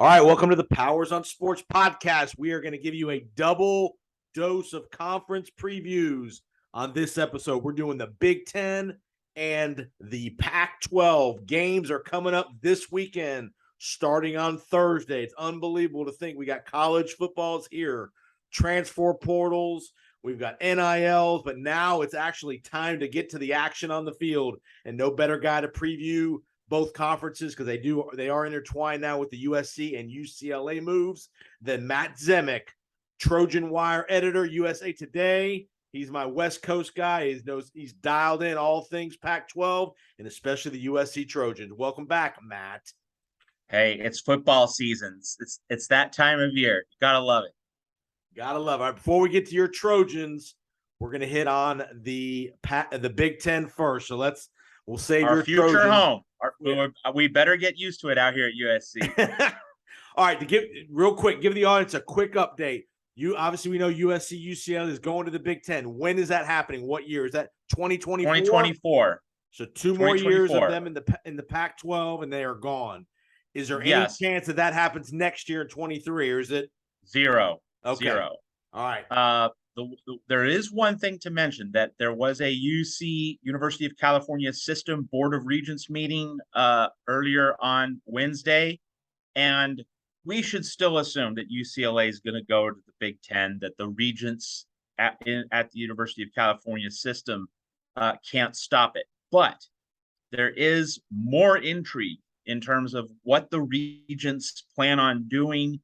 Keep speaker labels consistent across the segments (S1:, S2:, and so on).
S1: All right, welcome to the Powers on Sports podcast. We are going to give you a double dose of conference previews on this episode. We're doing the Big Ten and the Pac-12. Games are coming up this weekend, starting on Thursday. It's unbelievable to think we got college footballs here, transfer portals, we've got NILs, but now it's actually time to get to the action on the field, and no better guy to preview both conferences, because they are intertwined now with the USC and UCLA moves, than Matt Zemek, Trojan Wire editor, USA Today. He's my West Coast guy. He's dialed in all things Pac-12 and especially the USC Trojans. Welcome back, Matt.
S2: Hey, it's football season. It's that time of year. You gotta love it.
S1: Gotta love it. All right, before we get to your Trojans, we're gonna hit on the Big Ten first. So we'll save
S2: our
S1: your
S2: future
S1: Trojans.
S2: home. We better get used to it out here at USC.
S1: All right, give the audience a quick update. We know USC UCLA is going to the Big Ten. When is that happening? What year is that? 2024.
S2: 2024.
S1: So 2 more years of them in the Pac-12, and they are gone. Is there any chance that happens next year in 23, or is it
S2: zero?
S1: Okay.
S2: Zero.
S1: All right.
S2: There is one thing to mention, that there was a University of California System Board of Regents meeting earlier on Wednesday, and we should still assume that UCLA is going to go to the Big Ten, that the regents at the University of California System can't stop it. But there is more intrigue in terms of what the regents plan on doing.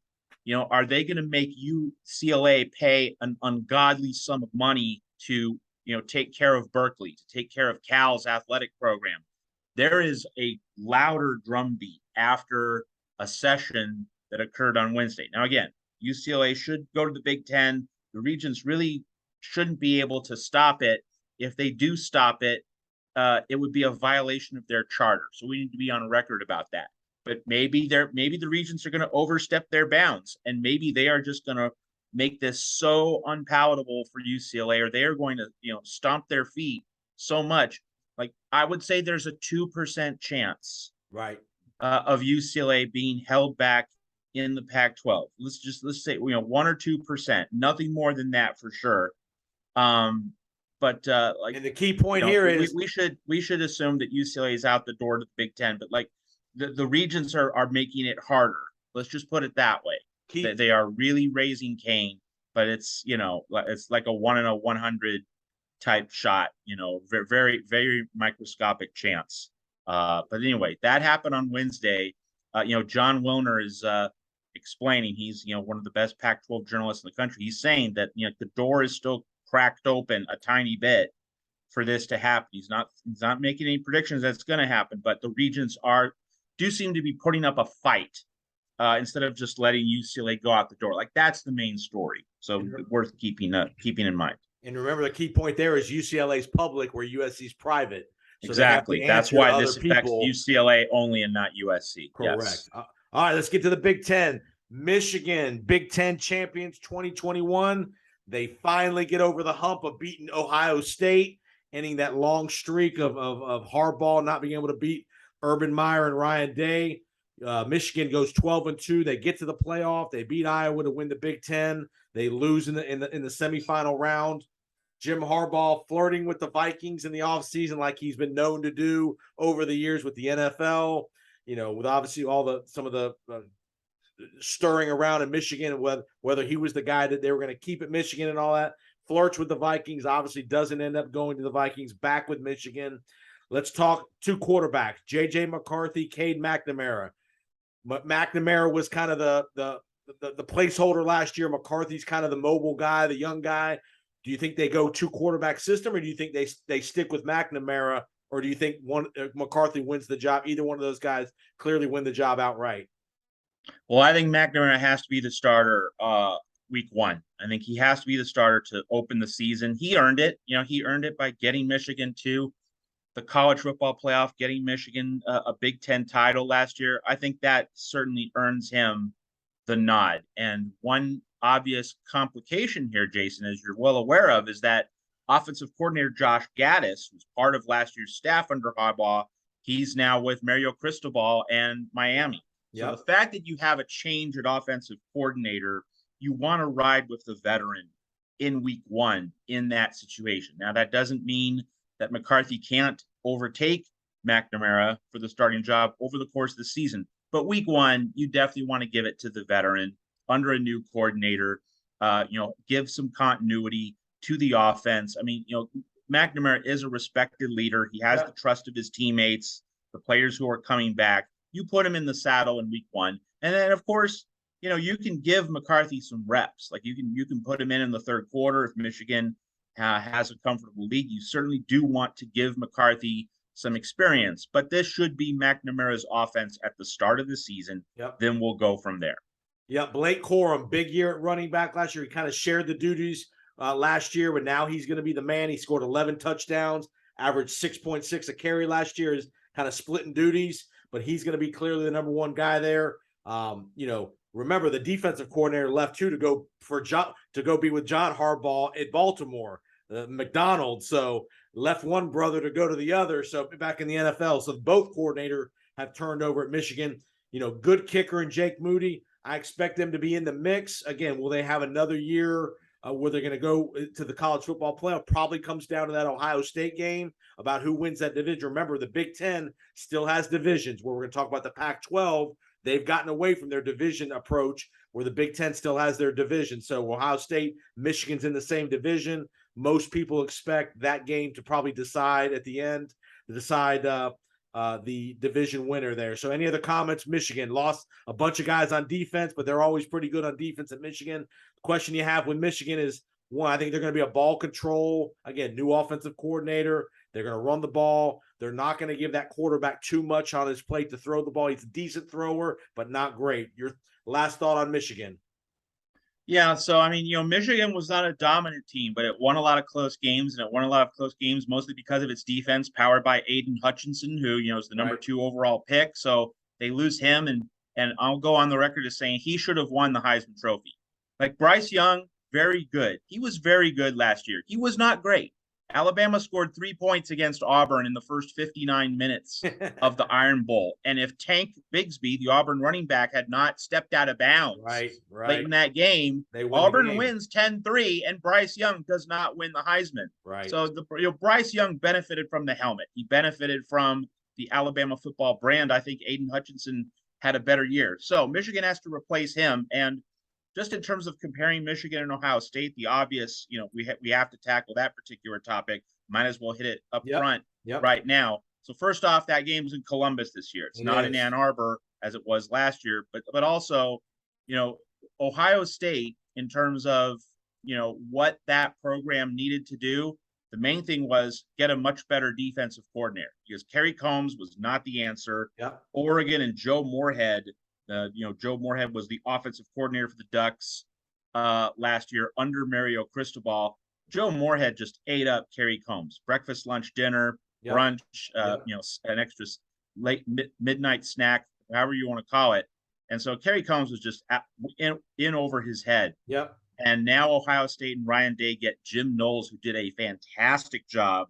S2: Are they going to make UCLA pay an ungodly sum of money to, take care of Berkeley, to take care of Cal's athletic program? There is a louder drumbeat after a session that occurred on Wednesday. Now, again, UCLA should go to the Big Ten. The regents really shouldn't be able to stop it. If they do stop it, it would be a violation of their charter. So we need to be on record about that. But maybe the regents are going to overstep their bounds, and maybe they are just going to make this so unpalatable for UCLA, or they are going to, stomp their feet so much. Like, I would say there's a 2% chance,
S1: right,
S2: of UCLA being held back in the Pac-12. Let's say 1 or 2%, nothing more than that for sure. And
S1: the key point here is
S2: we should assume that UCLA is out the door to the Big Ten, but the regents are making it harder. Let's just put it that way. They are really raising Cain, but it's like a 1 in a 100 type shot. Very, very microscopic chance. But anyway, that happened on Wednesday. John Wilner is explaining. He's one of the best Pac-12 journalists in the country. He's saying that the door is still cracked open a tiny bit for this to happen. He's not making any predictions that's going to happen, but the regents do seem to be putting up a fight instead of just letting UCLA go out the door. Like, that's the main story. So worth keeping in mind.
S1: And remember, the key point there is UCLA's public, where USC's private.
S2: So exactly. That's why this affects UCLA only and not USC.
S1: Correct.
S2: Yes.
S1: All right, let's get to the Big Ten. Michigan, Big Ten champions 2021. They finally get over the hump of beating Ohio State, ending that long streak of Harbaugh not being able to beat Urban Meyer and Ryan Day. Michigan goes 12-2. They get to the playoff. They beat Iowa to win the Big Ten. They lose in the semifinal round. Jim Harbaugh flirting with the Vikings in the offseason, like he's been known to do over the years with the NFL. With obviously some of the stirring around in Michigan, whether he was the guy that they were going to keep at Michigan and all that. Flirts with the Vikings. Obviously doesn't end up going to the Vikings. Back with Michigan. Let's talk 2 quarterbacks, J.J. McCarthy, Cade McNamara. McNamara was kind of the placeholder last year. McCarthy's kind of the mobile guy, the young guy. Do you think they go 2 quarterback system, or do you think they stick with McNamara, or do you think McCarthy wins the job? Either one of those guys clearly win the job outright.
S2: Well, I think McNamara has to be the starter week 1. I think he has to be the starter to open the season. He earned it. He earned it by getting Michigan to the college football playoff, getting Michigan a Big Ten title last year. I think that certainly earns him the nod. And one obvious complication here, Jason, as you're well aware of, is that offensive coordinator Josh Gaddis, who's part of last year's staff under Harbaugh, he's now with Mario Cristobal and Miami. So
S1: Yep.
S2: the fact that you have a change at offensive coordinator, you want to ride with the veteran in week one in that situation. Now, that doesn't mean that McCarthy can't overtake McNamara for the starting job over the course of the season. But week one, you definitely want to give it to the veteran under a new coordinator, give some continuity to the offense. I mean, McNamara is a respected leader. He has the trust of his teammates, the players who are coming back. You put him in the saddle in week one. And then, of course, you can give McCarthy some reps. Like you can put him in the third quarter if Michigan has a comfortable lead. You certainly do want to give McCarthy some experience, but this should be McNamara's offense at the start of the season.
S1: Yep.
S2: Then we'll go from there.
S1: Yeah, Blake Corum, big year at running back last year. He kind of shared the duties last year, but now he's going to be the man. He scored 11 touchdowns, averaged 6.6 a carry last year. Is kind of splitting duties, but he's going to be clearly the number one guy there. Remember the defensive coordinator left too to go be with John Harbaugh at Baltimore, McDonald. So left one brother to go to the other. So back in the NFL, so both coordinators have turned over at Michigan. Good kicker in Jake Moody. I expect them to be in the mix. Again, will they have another year where they're going to go to the college football playoff? Probably comes down to that Ohio State game about who wins that division. Remember, the Big Ten still has divisions where we're going to talk about the Pac-12. They've gotten away from their division approach where the Big Ten still has their division. So Ohio State, Michigan's in the same division. Most people expect that game to probably decide at the end, the division winner there. So any other comments? Michigan lost a bunch of guys on defense, but they're always pretty good on defense at Michigan. The question you have with Michigan is, one, I think they're going to be a ball control. Again, new offensive coordinator. They're going to run the ball. They're not going to give that quarterback too much on his plate to throw the ball. He's a decent thrower, but not great. Your last thought on Michigan?
S2: Yeah, so I mean, Michigan was not a dominant team, but it won a lot of close games, and it won a lot of close games mostly because of its defense, powered by Aiden Hutchinson, who is the number 2 overall pick. So they lose him, and I'll go on the record as saying he should have won the Heisman Trophy. Like Bryce Young, very good. He was very good last year. He was not great. Alabama scored 3 points against Auburn in the first 59 minutes of the Iron Bowl. And if Tank Bigsby, the Auburn running back, had not stepped out of bounds late in that game, Auburn wins 10-3, and Bryce Young does not win the Heisman.
S1: Right.
S2: So Bryce Young benefited from the helmet. He benefited from the Alabama football brand. I think Aiden Hutchinson had a better year. So Michigan has to replace him. And just in terms of comparing Michigan and Ohio State, the obvious, we have to tackle that particular topic. Might as well hit it up front right now. So first off, that game's in Columbus this year. It's not in Ann Arbor as it was last year, but also, Ohio State, in terms of, what that program needed to do, the main thing was get a much better defensive coordinator because Kerry Combs was not the answer. Oregon and Joe Moorhead. Joe Moorhead was the offensive coordinator for the Ducks last year under Mario Cristobal. Joe Moorhead just ate up Kerry Combs. Breakfast, lunch, dinner, brunch, an extra late midnight snack, however you want to call it. And so Kerry Combs was just in over his head. And now Ohio State and Ryan Day get Jim Knowles, who did a fantastic job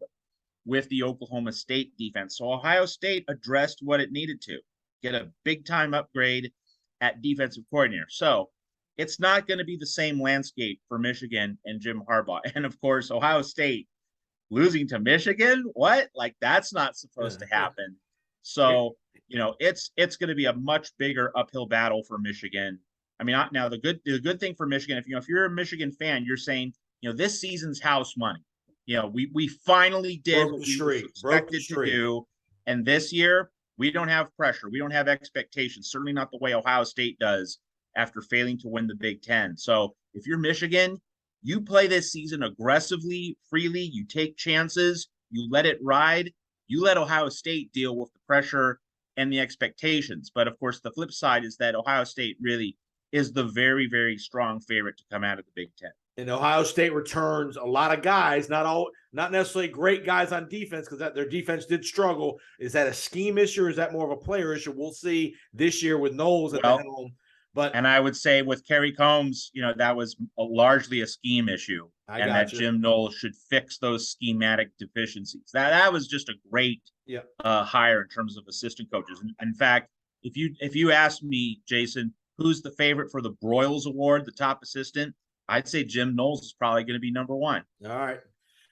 S2: with the Oklahoma State defense. So Ohio State addressed what it needed to. Get a big-time upgrade at defensive coordinator. So it's not going to be the same landscape for Michigan and Jim Harbaugh. And, of course, Ohio State losing to Michigan? What? Like, that's not supposed to happen. So, it's going to be a much bigger uphill battle for Michigan. I mean, now the good thing for Michigan, if you're a Michigan fan, you're saying, this season's house money. We finally did what we were expected to do. And this year, we don't have pressure. We don't have expectations, certainly not the way Ohio State does after failing to win the Big Ten. So if you're Michigan, you play this season aggressively, freely. You take chances. You let it ride. You let Ohio State deal with the pressure and the expectations. But, of course, the flip side is that Ohio State really is the very, very strong favorite to come out of the Big Ten.
S1: And Ohio State returns a lot of guys, not necessarily great guys on defense, because their defense did struggle. Is that a scheme issue or is that more of a player issue? We'll see this year with Knowles at the helm. And
S2: I would say with Kerry Combs, that was largely a scheme issue, that Jim Knowles should fix those schematic deficiencies. That was just a great hire in terms of assistant coaches. In fact, if you ask me, Jason, who's the favorite for the Broyles Award, the top assistant, I'd say Jim Knowles is probably going to be number one.
S1: All right.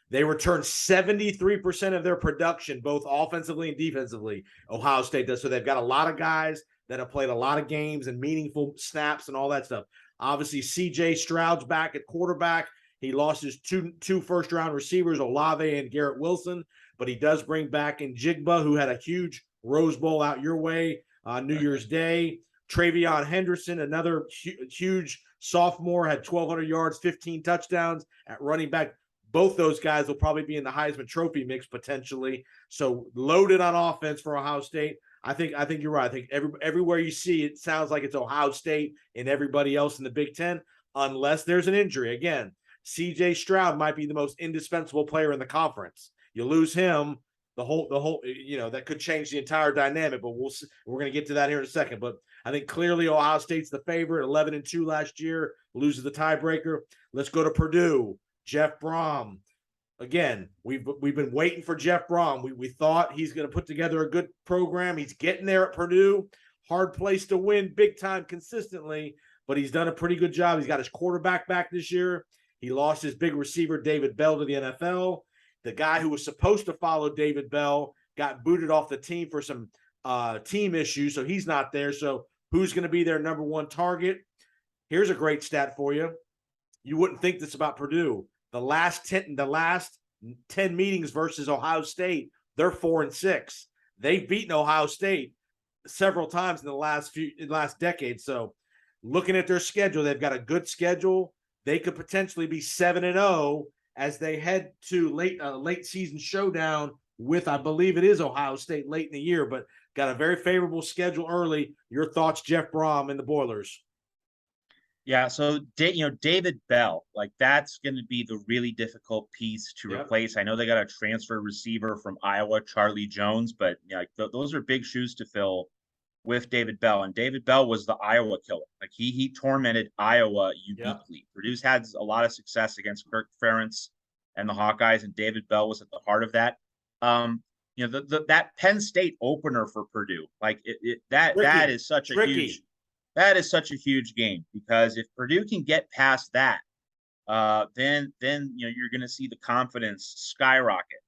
S1: They returned 73% of their production, both offensively and defensively. Ohio State does. So they've got a lot of guys that have played a lot of games and meaningful snaps and all that stuff. Obviously, C.J. Stroud's back at quarterback. He lost his two first-round receivers, Olave and Garrett Wilson, but he does bring back Njigba, who had a huge Rose Bowl out your way on New Year's Day. Travion Henderson, another huge sophomore, had 1,200 yards, 15 touchdowns at running back. Both those guys will probably be in the Heisman Trophy mix potentially. So loaded on offense for Ohio State. I think you're right. I think everywhere you see it sounds like it's Ohio State and everybody else in the Big Ten, unless there's an injury. Again, C.J. Stroud might be the most indispensable player in the conference. You lose him, the whole that could change the entire dynamic. But we're going to get to that here in a second. But I think clearly Ohio State's the favorite. 11-2 last year, loses the tiebreaker. Let's go to Purdue. Jeff Brom. Again, we've been waiting for Jeff Brom. We thought he's going to put together a good program. He's getting there at Purdue. Hard place to win big time consistently, but he's done a pretty good job. He's got his quarterback back this year. He lost his big receiver, David Bell, to the NFL. The guy who was supposed to follow David Bell got booted off the team for some team issues, so he's not there. So who's going to be their number one target? Here's a great stat for you. You wouldn't think this about Purdue. The last 10 meetings versus Ohio State, they're 4-6. They've beaten Ohio State several times in the last decade. So looking at their schedule, they've got a good schedule. They could potentially be 7-0 as they head to late season showdown with, I believe it is Ohio State late in the year, but got a very favorable schedule early. Your thoughts, Jeff Brom and the Boilers?
S2: Yeah, so David Bell, like that's going to be the really difficult piece to replace. I know they got a transfer receiver from Iowa, Charlie Jones, but those are big shoes to fill with David Bell. And David Bell was the Iowa killer. Like he tormented Iowa uniquely. Purdue's had a lot of success against Kirk Ferentz and the Hawkeyes, and David Bell was at the heart of that. That Penn State opener for Purdue, like that is such a huge. That is such a huge game, because if Purdue can get past that, then you're going to see the confidence skyrocket.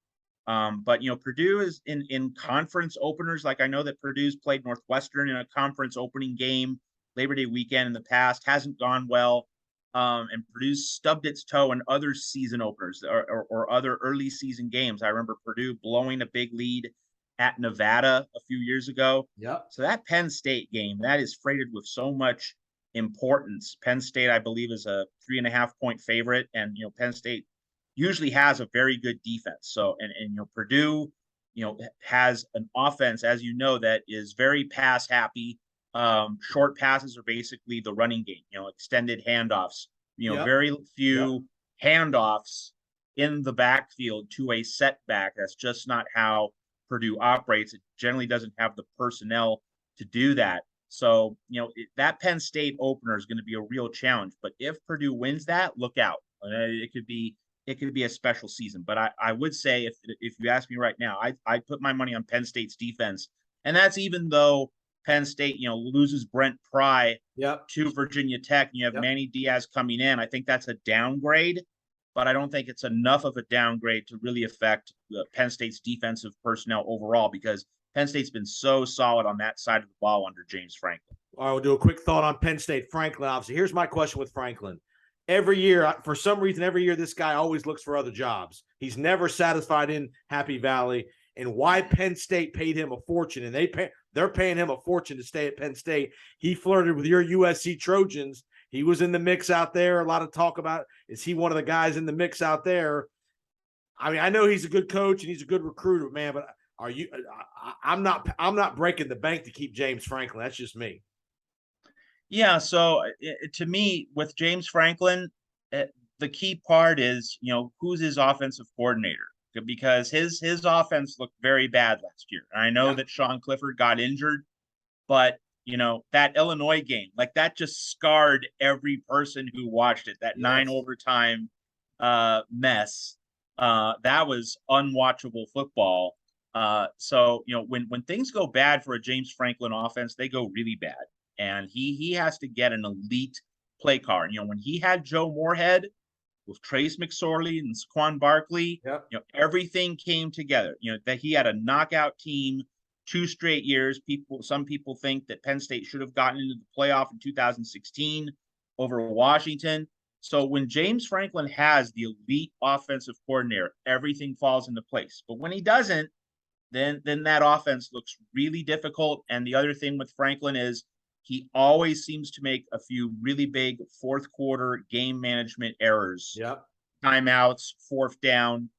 S2: But Purdue is in conference openers. Like I know that Purdue's played Northwestern in a conference opening game Labor Day weekend in the past, hasn't gone well. And Purdue's stubbed its toe in other season openers or other early season games. I remember Purdue blowing a big lead at Nevada a few years ago.
S1: Yep.
S2: So that Penn State game, that is freighted with so much importance. Penn State, I believe, is a 3.5-point favorite, and Penn State usually has a very good defense. So and Purdue, has an offense, as that is very pass happy. Short passes are basically the running game. Extended handoffs. Very few handoffs in the backfield to a setback. That's just not how Purdue operates. It generally doesn't have the personnel to do that. So, that Penn State opener is going to be a real challenge. But if Purdue wins that, look out. It could be a special season. But I would say, if you ask me right now, I put my money on Penn State's defense. And that's even though Penn State, loses Brent Pry to Virginia Tech. And you have Manny Diaz coming in. I think that's a downgrade, but I don't think it's enough of a downgrade to really affect Penn State's defensive personnel overall, because Penn State's been so solid on that side of the ball under James Franklin.
S1: All right, we'll do a quick thought on Penn State. Franklin, obviously. Here's my question with Franklin. Every year, for some reason, this guy always looks for other jobs. He's never satisfied in Happy Valley. And why Penn State paid him a fortune, and they're paying him a fortune to stay at Penn State. He flirted with your USC Trojans. He was in the mix out there. A lot of talk about, is he one of the guys in the mix out there? I mean, I know he's a good coach and he's a good recruiter, man, but I'm not breaking the bank to keep James Franklin. That's just me.
S2: Yeah. So to me, with James Franklin, the key part is, who's his offensive coordinator, because his offense looked very bad last year. And I know that Sean Clifford got injured, but that Illinois game, like that just scarred every person who watched it. That 9 overtime mess, that was unwatchable football. So when things go bad for a James Franklin offense, they go really bad, and he has to get an elite play card. When he had Joe Moorhead with Trace McSorley and Saquon Barkley,
S1: Yep.
S2: Everything came together. That he had a knockout team 2 straight years. Some people think that Penn State should have gotten into the playoff in 2016 over Washington. So when James Franklin has the elite offensive coordinator, everything falls into place. But when he doesn't, then that offense looks really difficult. And the other thing with Franklin is he always seems to make a few really big fourth quarter game management errors.
S1: Yep.
S2: Timeouts, fourth down.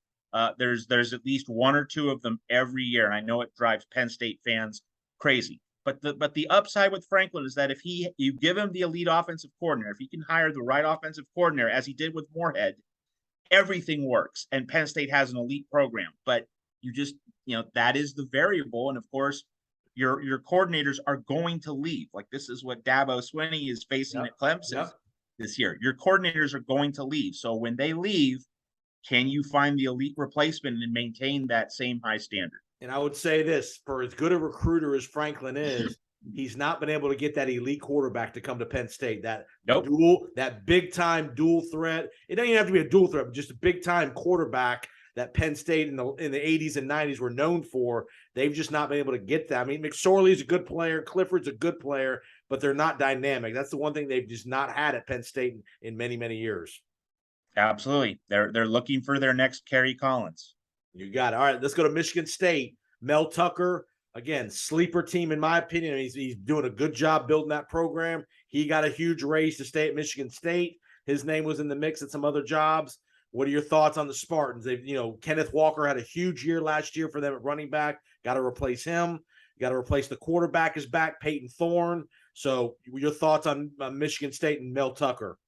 S2: There's at least one or two of them every year, and I know it drives Penn State fans crazy. But the upside with Franklin is that if you give him the elite offensive coordinator, if he can hire the right offensive coordinator, as he did with Moorhead, everything works, and Penn State has an elite program. But you just that is the variable, and of course, your coordinators are going to leave. Like, this is what Dabo Swinney is facing at Clemson this year. Your coordinators are going to leave. So when they leave, can you find the elite replacement and maintain that same high standard?
S1: And I would say this, for as good a recruiter as Franklin is, he's not been able to get that elite quarterback to come to Penn State. That big time dual threat. It doesn't even have to be a dual threat, but just a big time quarterback that Penn State in the 80s and 90s were known for. They've just not been able to get that. I mean, McSorley's a good player, Clifford's a good player, but they're not dynamic. That's the one thing they've just not had at Penn State in many, many years.
S2: Absolutely. They're looking for their next Kerry Collins.
S1: You got it. All right, let's go to Michigan State. Mel Tucker, again, sleeper team in my opinion. He's doing a good job building that program. He got a huge raise to stay at Michigan State. His name was in the mix at some other jobs. What are your thoughts on the Spartans? Kenneth Walker had a huge year last year for them at running back. Got to replace him. Got to replace the quarterback is back, Peyton Thorne. So your thoughts on Michigan State and Mel Tucker?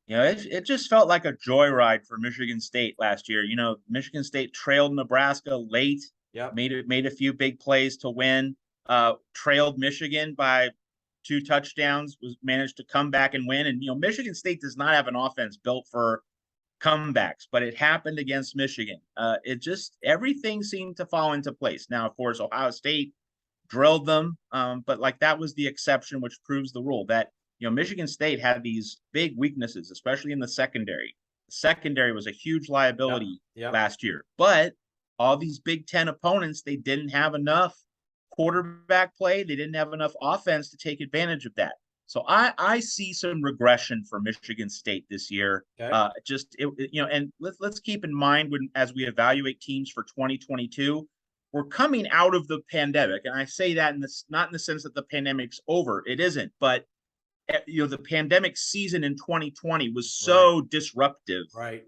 S2: It just felt like a joyride for Michigan State last year. Michigan State trailed Nebraska late.
S1: Yep.
S2: Made a few big plays to win. Trailed Michigan by 2 touchdowns. Managed to come back and win. And Michigan State does not have an offense built for comebacks, but it happened against Michigan. Everything seemed to fall into place. Now, of course, Ohio State drilled them, but that was the exception, which proves the rule that Michigan State had these big weaknesses, especially in the secondary. The secondary was a huge liability last year, but all these Big Ten opponents, they didn't have enough quarterback play. They didn't have enough offense to take advantage of that. So I see some regression for Michigan State this year.
S1: Okay.
S2: And let's keep in mind as we evaluate teams for 2022, we're coming out of the pandemic, and I say that not in the sense that the pandemic's over. It isn't, but the pandemic season in 2020 was so disruptive.
S1: Right.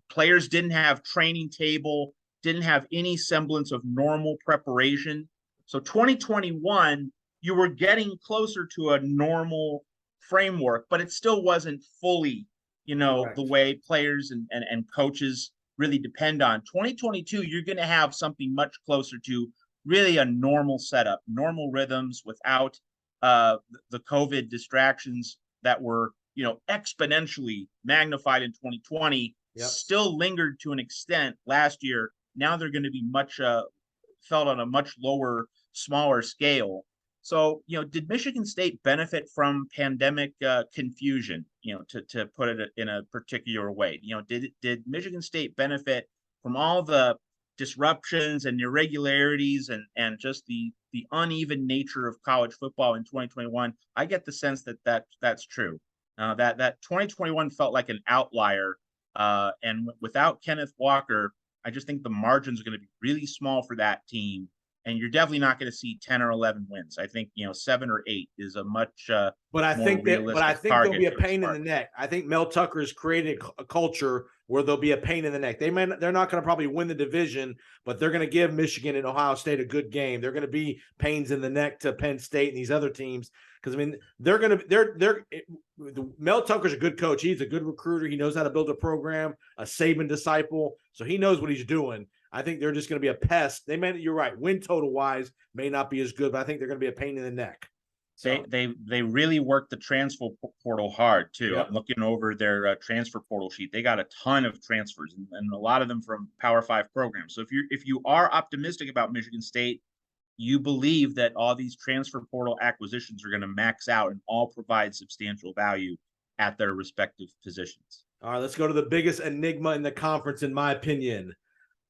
S2: Players didn't have training table, didn't have any semblance of normal preparation. So 2021. You were getting closer to a normal framework, but it still wasn't fully, the way players and coaches really depend on. 2022, you're going to have something much closer to really a normal setup, normal rhythms without the COVID distractions that were, exponentially magnified in 2020, still lingered to an extent last year. Now they're going to be much felt on a much lower, smaller scale. So, did Michigan State benefit from pandemic confusion, to put it in a particular way? Did Michigan State benefit from all the disruptions and irregularities and just the uneven nature of college football in 2021? I get the sense that's true. That 2021 felt like an outlier. And without Kenneth Walker, I just think the margins are going to be really small for that team. And you're definitely not going to see 10 or 11 wins. I think 7 or 8 is a much
S1: but I think there'll be a pain in the neck. I think Mel Tucker has created a culture where there'll be a pain in the neck. They're not going to probably win the division, but they're going to give Michigan and Ohio State a good game. They're going to be pains in the neck to Penn State and these other teams because Mel Tucker's a good coach. He's a good recruiter. He knows how to build a program, a Saban disciple, so he knows what he's doing. I think they're just going to be a pest. You're right. Win total wise may not be as good, but I think they're going to be a pain in the neck. So,
S2: they really worked the transfer portal hard too.
S1: yep.
S2: I'm looking over their transfer portal sheet. They got a ton of transfers, and a lot of them from Power Five programs. So if you are optimistic about Michigan State, you believe that all these transfer portal acquisitions are going to max out and all provide substantial value at their respective positions.
S1: All right, let's go to the biggest enigma in the conference, in my opinion.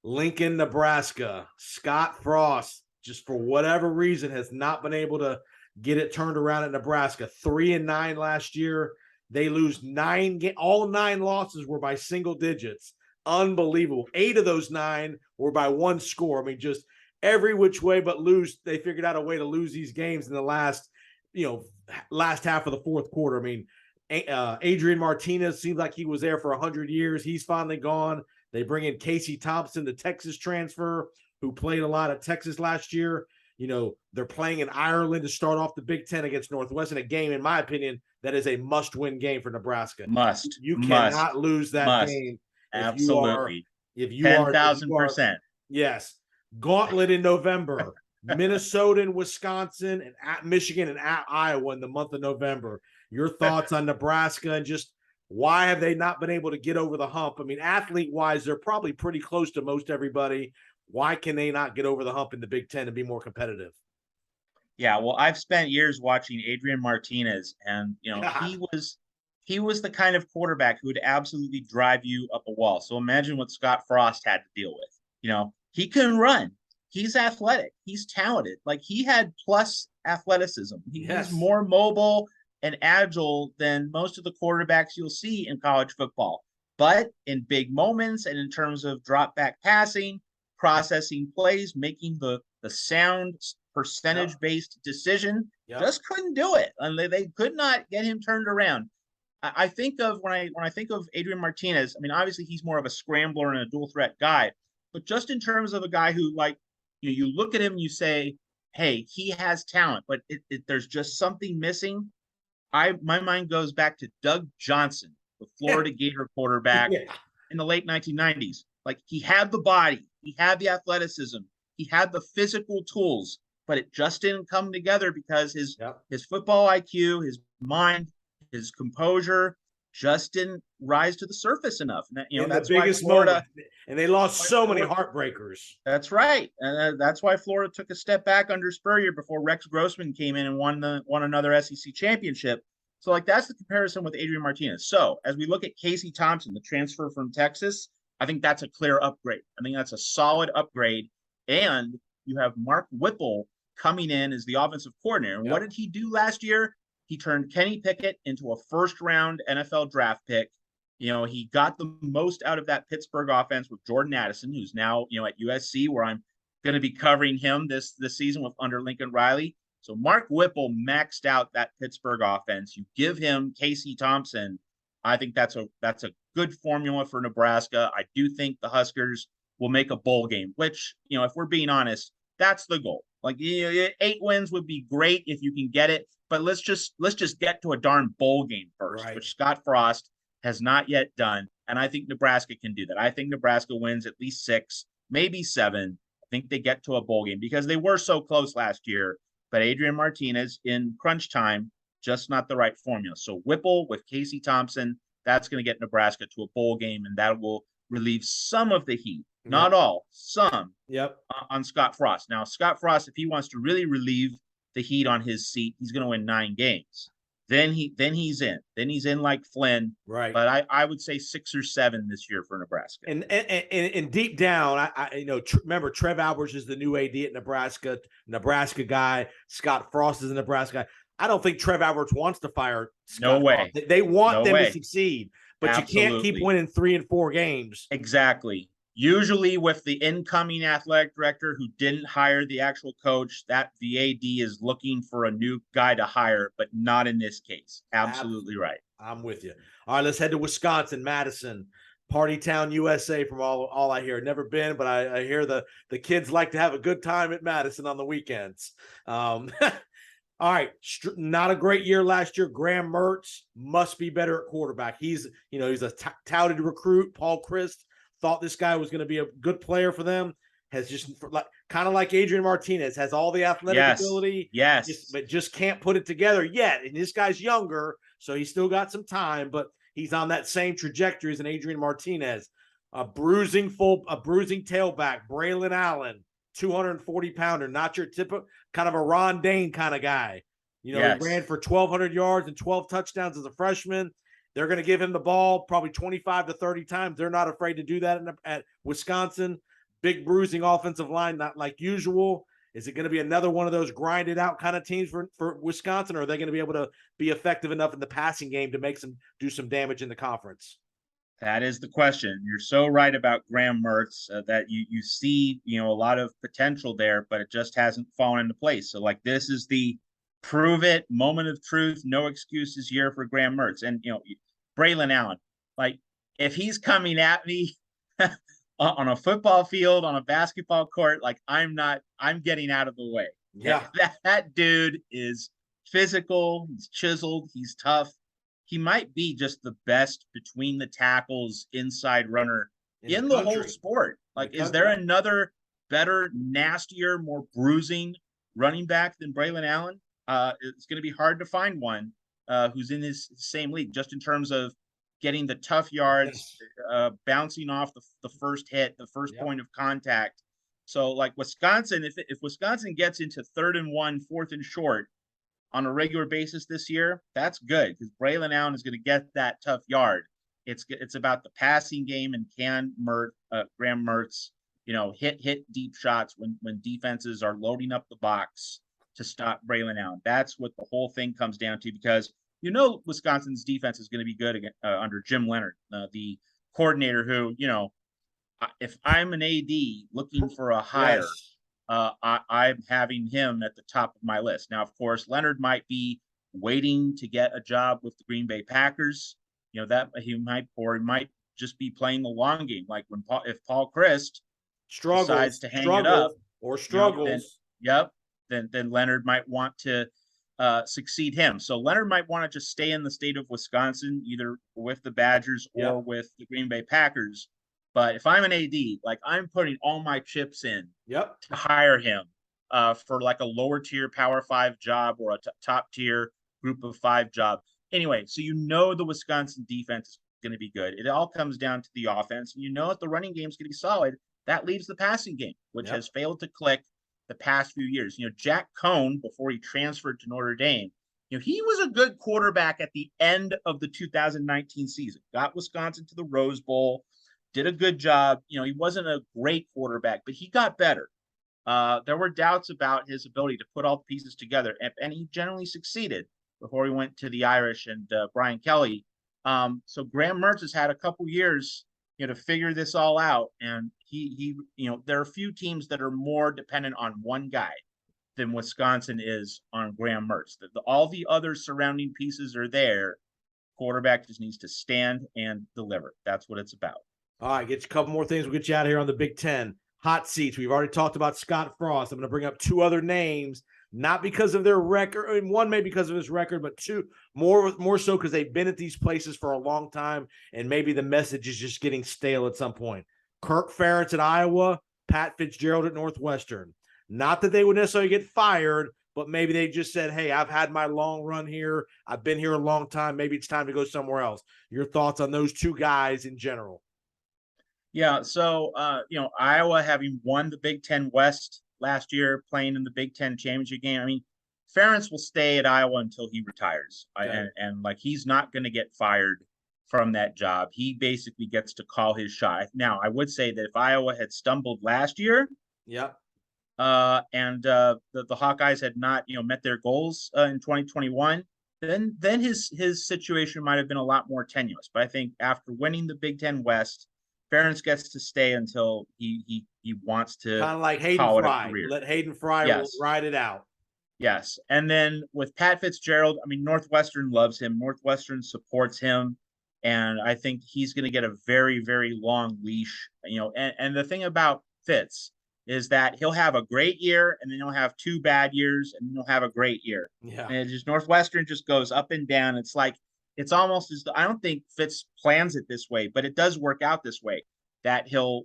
S1: Lincoln, Nebraska. Scott Frost, just for whatever reason, has not been able to get it turned around at Nebraska. 3-9 last year. They lose 9 games. All 9 losses were by single digits. Unbelievable. 8 of those 9 were by 1 score. I mean, just every which way but lose. They figured out a way to lose these games in the last half of the fourth quarter. I mean, Adrian Martinez seems like he was there for 100 years. He's finally gone. They bring in Casey Thompson, the Texas transfer, who played a lot at Texas last year. They're playing in Ireland to start off the Big Ten against Northwestern, a game, in my opinion, that is a must-win game for Nebraska. You cannot lose that game.
S2: Absolutely.
S1: If you are
S2: 10,000%.
S1: Yes. Gauntlet in November. Minnesota and Wisconsin, and at Michigan and at Iowa in the month of November. Your thoughts on Nebraska and just why have they not been able to get over the hump? I mean, athlete-wise, they're probably pretty close to most everybody. Why can they not get over the hump in the Big Ten and be more competitive?
S2: Yeah, well, I've spent years watching Adrian Martinez, and he was the kind of quarterback who would absolutely drive you up a wall. So imagine what Scott Frost had to deal with. He can run. He's athletic. He's talented. Like, he had plus athleticism. He's more mobile and agile than most of the quarterbacks you'll see in college football. But in big moments and in terms of drop back passing, processing plays, making the sound percentage-based decision, just couldn't do it. And they could not get him turned around. I think of when I think of Adrian Martinez, I mean, obviously he's more of a scrambler and a dual threat guy, but just in terms of a guy who, like, you look at him and you say, hey, he has talent, but there's just something missing. My mind goes back to Doug Johnson, the Florida Gator quarterback in the late 1990s. Like, he had the body, he had the athleticism, he had the physical tools, but it just didn't come together because his football IQ, his mind, his composure just didn't rise to the surface enough. And that's
S1: the biggest
S2: Florida
S1: moment. And they lost so many heartbreakers.
S2: That's right, and that's why Florida took a step back under Spurrier before Rex Grossman came in and won another SEC championship. So, like, that's the comparison with Adrian Martinez. So as we look at Casey Thompson, the transfer from Texas, I think that's a clear upgrade. I think that's a solid upgrade. And you have Mark Whipple coming in as the offensive coordinator. And what did he do last year? He turned Kenny Pickett into a first-round NFL draft pick. He got the most out of that Pittsburgh offense with Jordan Addison, who's now, at USC, where I'm going to be covering him this season under Lincoln Riley. So Mark Whipple maxed out that Pittsburgh offense. You give him Casey Thompson. I think that's a good formula for Nebraska. I do think the Huskers will make a bowl game, which, if we're being honest, that's the goal. Like, 8 wins would be great if you can get it, but let's just get to a darn bowl game first, which Scott Frost has not yet done. And I think Nebraska can do that. I think Nebraska wins at least 6, maybe 7. I think they get to a bowl game because they were so close last year. But Adrian Martinez in crunch time, just not the right formula. So Whipple with Casey Thompson, that's going to get Nebraska to a bowl game, and that will relieve some of the heat. Not all, some. On Scott Frost. Now, Scott Frost, if he wants to really relieve the heat on his seat, he's going to win 9 games. Then he's in. Then he's in like Flynn.
S1: Right.
S2: But I would say 6 or 7 this year for Nebraska.
S1: And deep down, I remember Trev Alberts is the new AD at Nebraska guy. Scott Frost is a Nebraska guy. I don't think Trev Alberts wants to fire Scott Frost. They want them to succeed, but you can't keep winning 3 and 4 games.
S2: Exactly. Usually with the incoming athletic director who didn't hire the actual coach, that the AD is looking for a new guy to hire, but not in this case. Absolutely right.
S1: I'm with you. All right, let's head to Wisconsin, Madison. Party Town, USA, from all I hear. Never been, but I hear the kids like to have a good time at Madison on the weekends. All right, not a great year last year. Graham Mertz must be better at quarterback. He's a touted recruit. Paul Christ thought this guy was going to be a good player for them. Has just kind of like Adrian Martinez, has all the athletic ability, but just can't put it together yet. And this guy's younger, so he's still got some time, but he's on that same trajectory as an Adrian Martinez. A bruising tailback, Braylon Allen, 240-pounder, not your typical kind of a Ron Dane kind of guy. He ran for 1,200 yards and 12 touchdowns as a freshman. They're going to give him the ball probably 25 to 30 times. They're not afraid to do that at Wisconsin. Big bruising offensive line, not like usual. Is it going to be another one of those grinded out kind of teams for Wisconsin, or are they going to be able to be effective enough in the passing game to do some damage in the conference?
S2: That is the question. You're so right about Graham Mertz that you see, a lot of potential there, but it just hasn't fallen into place. So like this is the prove it moment of truth, no excuses year for Graham Mertz. And Braylon Allen, like if he's coming at me on a football field, on a basketball court, like I'm getting out of the way.
S1: Yeah.
S2: That dude is physical, he's chiseled, he's tough. He might be just the best between the tackles inside runner in the whole sport. Like, is there another better, nastier, more bruising running back than Braylon Allen? It's going to be hard to find one who's in his same league, just in terms of getting the tough yards, bouncing off the first hit, the first point of contact. So like Wisconsin, if Wisconsin gets into 3rd and 1, 4th and short on a regular basis this year, that's good because Braylon Allen is going to get that tough yard. It's about the passing game, and can Graham Mertz, hit deep shots when defenses are loading up the box to stop Braylon Allen. That's what the whole thing comes down to, because Wisconsin's defense is going to be good again, under Jim Leonhard, the coordinator who, if I'm an AD looking for a hire, I'm having him at the top of my list. Now, of course, Leonhard might be waiting to get a job with the Green Bay Packers. That he might just be playing the long game. Like if Paul Chryst decides to hang it up
S1: or struggles,
S2: then Leonhard might want to succeed him. So Leonhard might want to just stay in the state of Wisconsin, either with the Badgers or with the Green Bay Packers. But if I'm an AD, like I'm putting all my chips in to hire him for like a lower tier Power 5 job or a top tier Group of 5 job. Anyway, so the Wisconsin defense is going to be good. It all comes down to the offense. And if the running game is going to be solid, that leaves the passing game, which has failed to click the past few years. Jack Cohn, before he transferred to Notre Dame, he was a good quarterback at the end of the 2019 season. Got Wisconsin to the Rose Bowl, did a good job. He wasn't a great quarterback, but he got better. There were doubts about his ability to put all the pieces together, and he generally succeeded before he went to the Irish and Brian Kelly. So Graham Mertz has had a couple years, to figure this all out. And he there are a few teams that are more dependent on one guy than Wisconsin is on Graham Mertz. All the other surrounding pieces are there. Quarterback just needs to stand and deliver. That's what it's about.
S1: All right, get you a couple more things. We'll get you out of here on the Big Ten. Hot seats. We've already talked about Scott Frost. I'm going to bring up 2 other names, not because of their record, and one maybe because of his record, but 2 more so because they've been at these places for a long time, and maybe the message is just getting stale at some point. Kirk Ferentz at Iowa, Pat Fitzgerald at Northwestern. Not that they would necessarily get fired, but maybe they just said, hey, I've had my long run here. I've been here a long time. Maybe it's time to go somewhere else. Your thoughts on those 2 guys in general?
S2: Yeah, so Iowa, having won the Big Ten West last year, playing in the Big Ten championship game. I mean, Ferentz will stay at Iowa until he retires, and like he's not going to get fired from that job. He basically gets to call his shot. Now, I would say that if Iowa had stumbled last year, and the Hawkeyes had not met their goals in 2021, then his situation might have been a lot more tenuous. But I think after winning the Big Ten West, Ferentz gets to stay until he wants to,
S1: kind of like Hayden Fry. Let Hayden Fry ride it out.
S2: Yes. And then with Pat Fitzgerald, I mean, Northwestern loves him. Northwestern supports him. And I think he's going to get a very, very long leash. And the thing about Fitz is that he'll have a great year, and then he'll have 2 bad years, and then he'll have a great year.
S1: Yeah.
S2: And it just Northwestern just goes up and down. It's like, it's almost as I don't think Fitz plans it this way, but it does work out this way, that he'll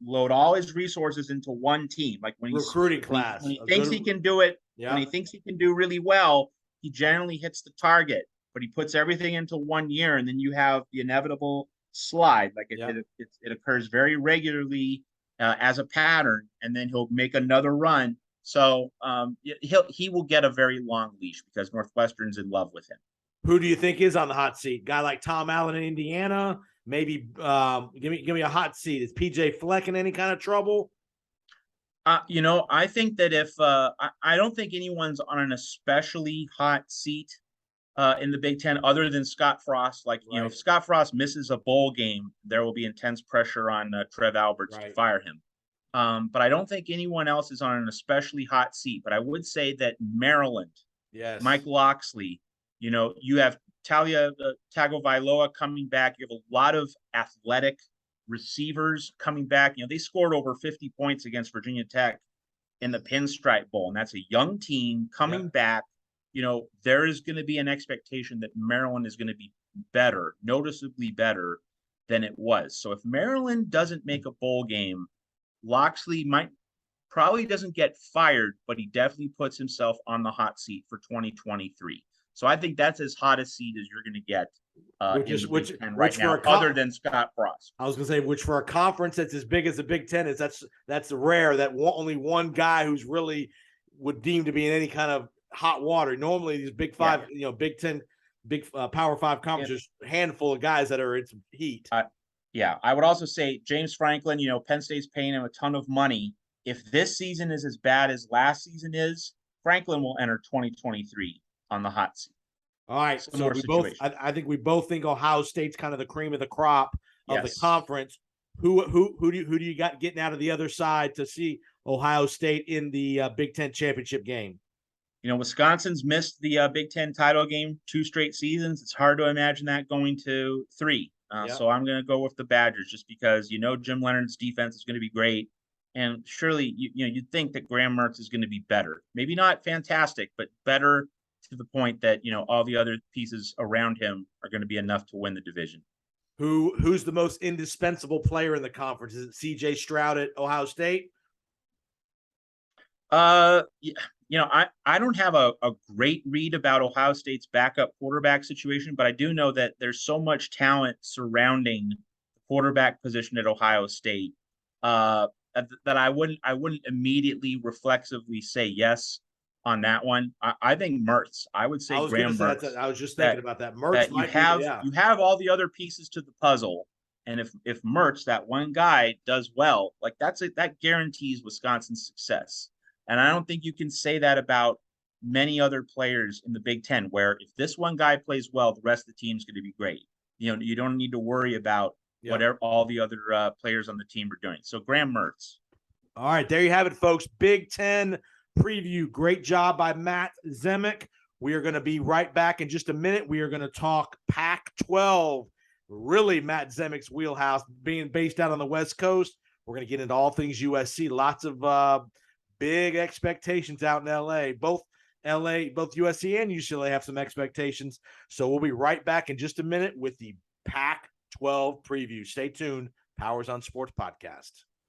S2: load all his resources into one team. Like
S1: Recruiting class.
S2: When he thinks he can do it, when he thinks he can do really well, he generally hits the target. But he puts everything into 1 year, and then you have the inevitable slide. Like it occurs very regularly as a pattern, and then he'll make another run. So he will get a very long leash because Northwestern's in love with him.
S1: Who do you think is on the hot seat? Guy like Tom Allen in Indiana? Maybe give me a hot seat. Is PJ Fleck in any kind of trouble?
S2: I think that if I don't think anyone's on an especially hot seat in the Big Ten other than Scott Frost. Like, if Scott Frost misses a bowl game, there will be intense pressure on Trev Alberts to fire him. But I don't think anyone else is on an especially hot seat. But I would say that Maryland, Mike Locksley, you have Talia Tagovailoa coming back. You have a lot of athletic receivers coming back. They scored over 50 points against Virginia Tech in the Pinstripe Bowl, and that's a young team coming back. There is going to be an expectation that Maryland is going to be better, noticeably better than it was. So if Maryland doesn't make a bowl game, Locksley probably doesn't get fired, but he definitely puts himself on the hot seat for 2023. So I think that's as hot a seat as you're going to get right now, other than Scott Frost.
S1: I was going to say, which for a conference that's as big as the Big Ten is, that's rare that only one guy who's really would deem to be in any kind of hot water. Normally these Big Five, Big Ten, Power Five conferences, handful of guys that are in some heat.
S2: I would also say James Franklin, Penn State's paying him a ton of money. If this season is as bad as last season is, Franklin will enter 2023 on the hot seat.
S1: All right. So I think we both think Ohio State's kind of the cream of the crop of the conference. Who do you got getting out of the other side to see Ohio State in the Big Ten championship game?
S2: Wisconsin's missed the Big Ten title game 2 straight seasons. It's hard to imagine that going to 3. So I'm going to go with the Badgers just because, Jim Leonard's defense is going to be great. And surely, you'd think that Graham Mertz is going to be better. Maybe not fantastic, but better to the point that, all the other pieces around him are going to be enough to win the division.
S1: Who's the most indispensable player in the conference? Is it CJ Stroud at Ohio State?
S2: I don't have a great read about Ohio State's backup quarterback situation, but I do know that there's so much talent surrounding the quarterback position at Ohio State that I wouldn't immediately reflexively say yes on that one. I think Mertz. I would say Graham Mertz.
S1: I was just thinking about that. Mertz
S2: you have all the other pieces to the puzzle, and if Mertz, that one guy, does well, like that guarantees Wisconsin's success. And I don't think you can say that about many other players in the Big Ten, where if this one guy plays well, the rest of the team's going to be great. You don't need to worry about whatever all the other players on the team are doing. So Graham Mertz.
S1: All right, there you have it, folks. Big Ten preview. Great job by Matt Zemek. We are going to be right back in just a minute. We are going to talk Pac-12. Really, Matt Zemek's wheelhouse, being based out on the West Coast. We're going to get into all things USC. Lots of big expectations out in LA. Both USC and UCLA have some expectations. So we'll be right back in just a minute with the Pac-12 preview. Stay tuned. Powers on Sports Podcast.